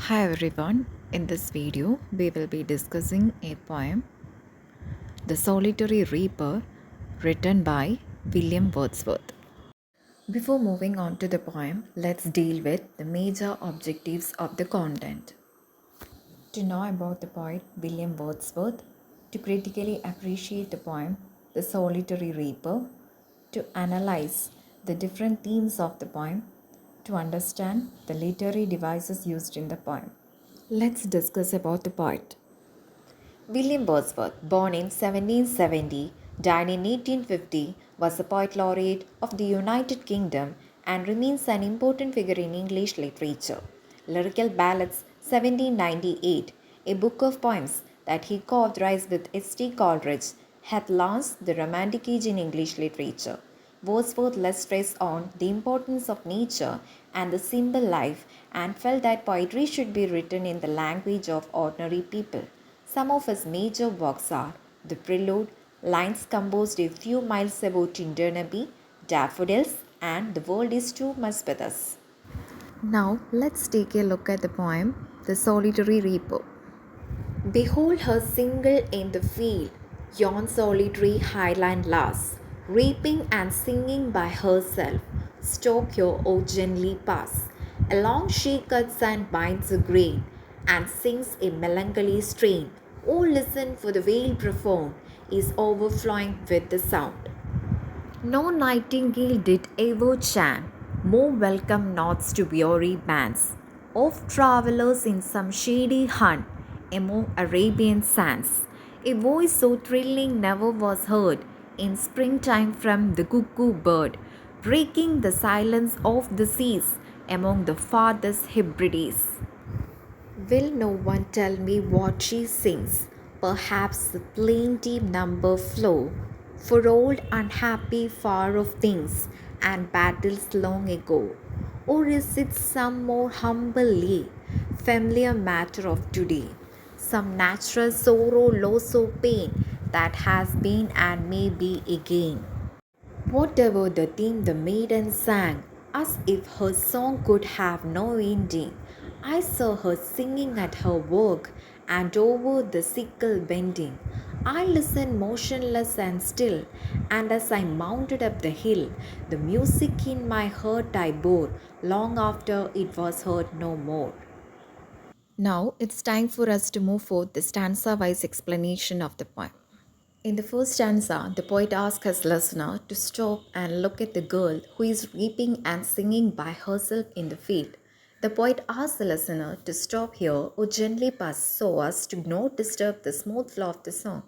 Hi everyone, in this video we will be discussing a poem, The Solitary Reaper, written by William Wordsworth. Before moving on to the poem, let's deal with the major objectives of the content. To know about the poet William Wordsworth, to critically appreciate the poem, The Solitary Reaper, to analyze the different themes of the poem, to understand the literary devices used in the poem. Let's discuss about the poet. William Wordsworth, born in 1770, died in 1850, was a poet laureate of the United Kingdom and remains an important figure in English literature. Lyrical Ballads 1798, a book of poems that he co-authored with S.T. Coleridge, hath launched the Romantic Age in English literature. Wordsworth laid stress on the importance of nature and the simple life and felt that poetry should be written in the language of ordinary people. Some of his major works are The Prelude, lines composed a few miles above Tindernaby, Daffodils, and The World is Too Much with Us. Now, let's take a look at the poem The Solitary Reaper. Behold her single in the field, yon solitary highland lass, reaping and singing by herself. Stop here, O gently pass. Along she cuts and binds a grain, and sings a melancholy strain. O listen, for the vale profound is overflowing with the sound. No nightingale did ever chant more welcome notes to weary bands of travellers in some shady hunt among Arabian sands. A voice so thrilling never was heard in springtime from the cuckoo bird, breaking the silence of the seas among the farthest Hebrides. Will no one tell me what she sings? Perhaps the plaintive number flow for old unhappy far off things and battles long ago. Or is it some more humbly familiar matter of today? Some natural sorrow, loss, or pain that has been and may be again. Whatever the theme the maiden sang, as if her song could have no ending. I saw her singing at her work and over the sickle bending. I listened motionless and still, and as I mounted up the hill, the music in my heart I bore, long after it was heard no more. Now it's time for us to move forth the stanza wise explanation of the poem. In the first stanza, the poet asks his listener to stop and look at the girl who is weeping and singing by herself in the field. The poet asks the listener to stop here or gently pass so as to not disturb the smooth flow of the song.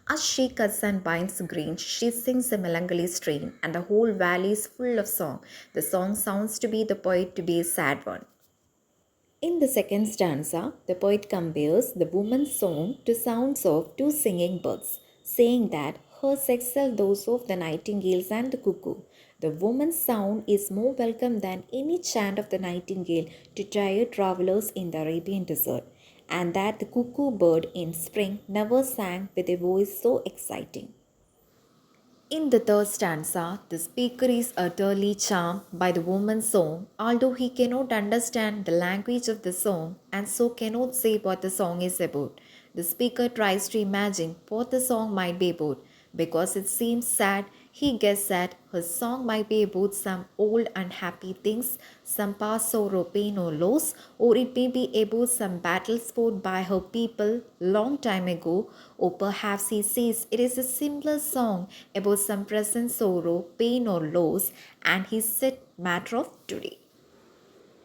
As she cuts and binds grain, she sings a melancholy strain, and the whole valley is full of song. The song sounds to be the poet to be a sad one. In the second stanza, the poet compares the woman's song to sounds of two singing birds, saying that hers excel those of the nightingales and the cuckoo. The woman's sound is more welcome than any chant of the nightingale to tired travelers in the Arabian desert, and that the cuckoo bird in spring never sang with a voice so exciting. In the third stanza, the speaker is utterly charmed by the woman's song, although he cannot understand the language of the song and so cannot say what the song is about. The speaker tries to imagine what the song might be about. Because it seems sad, he guesses that her song might be about some old unhappy things, some past sorrow, pain, or loss, or it may be about some battles fought by her people long time ago, or perhaps he says it is a simpler song about some present sorrow, pain, or loss, and his set matter of today.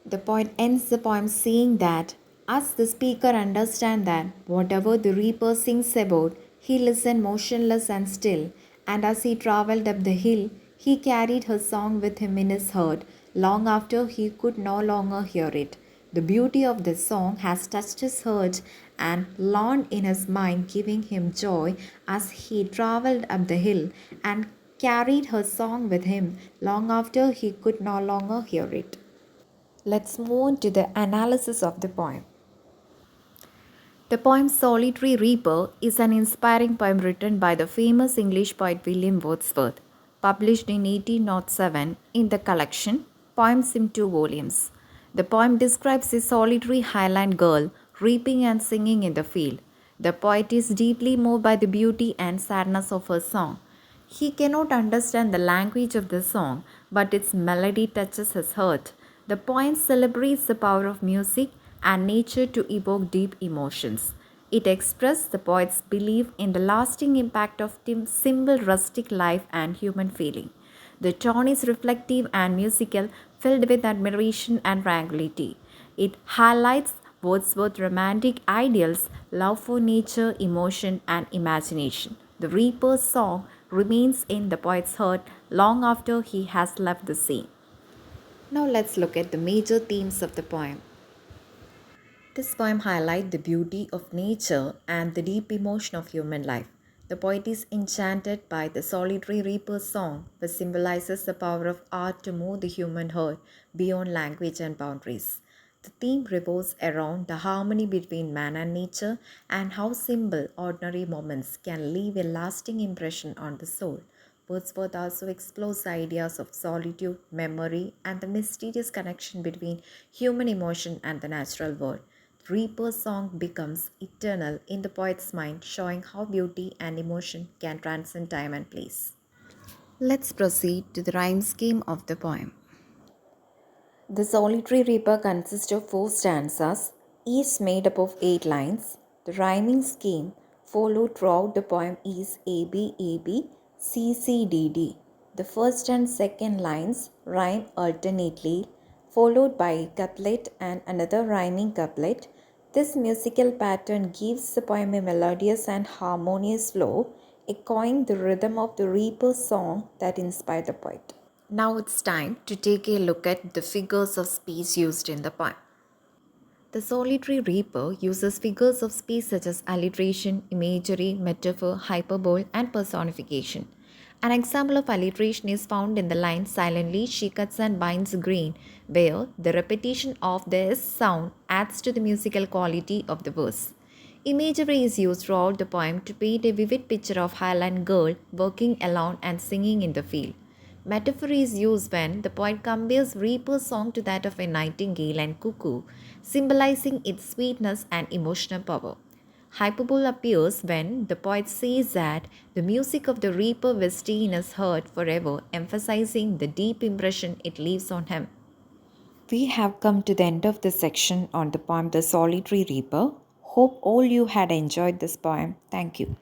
The poet ends the poem saying that as the speaker understands that whatever the reaper sings about, he listened motionless and still, and as he travelled up the hill, he carried her song with him in his heart long after he could no longer hear it. The beauty of the song has touched his heart and lawn in his mind, giving him joy as he travelled up the hill and carried her song with him long after he could no longer hear it. Let's move on to the analysis of the poem. The poem Solitary Reaper is an inspiring poem written by the famous English poet William Wordsworth, published in 1807 in the collection Poems in Two Volumes. The poem describes a solitary highland girl reaping and singing in the field. The poet is deeply moved by the beauty and sadness of her song. He cannot understand the language of the song, but its melody touches his heart. The poem celebrates the power of music and nature to evoke deep emotions. It expresses the poet's belief in the lasting impact of simple rustic life and human feeling. The tone is reflective and musical, filled with admiration and tranquility. It highlights Wordsworth's romantic ideals, love for nature, emotion, and imagination. The Reaper's song remains in the poet's heart long after he has left the scene. Now let's look at the major themes of the poem. This poem highlights the beauty of nature and the deep emotion of human life. The poet is enchanted by the solitary reaper's song, which symbolizes the power of art to move the human heart beyond language and boundaries. The theme revolves around the harmony between man and nature and how simple, ordinary moments can leave a lasting impression on the soul. Wordsworth also explores ideas of solitude, memory, and the mysterious connection between human emotion and the natural world. Reaper's song becomes eternal in the poet's mind, showing how beauty and emotion can transcend time and place. Let's proceed to the rhyme scheme of the poem. The Solitary Reaper consists of 4 stanzas, each made up of 8 lines. The rhyming scheme followed throughout the poem is AB, AB, CC, DD. The first and second lines rhyme alternately, followed by a couplet and another rhyming couplet. This musical pattern gives the poem a melodious and harmonious flow, echoing the rhythm of the Reaper's song that inspired the poet. Now it's time to take a look at the figures of speech used in the poem. The solitary reaper uses figures of speech such as alliteration, imagery, metaphor, hyperbole, and personification. An example of alliteration is found in the line silently she cuts and binds grain, where the repetition of the S sound adds to the musical quality of the verse. Imagery is used throughout the poem to paint a vivid picture of Highland girl working alone and singing in the field. Metaphor is used when the poet compares reaper's song to that of a nightingale and cuckoo, symbolizing its sweetness and emotional power. Hyperbole appears when the poet says that the music of the reaper will stay in his heart forever, emphasizing the deep impression it leaves on him. We have come to the end of this section on the poem The Solitary Reaper. Hope all you had enjoyed this poem. Thank you.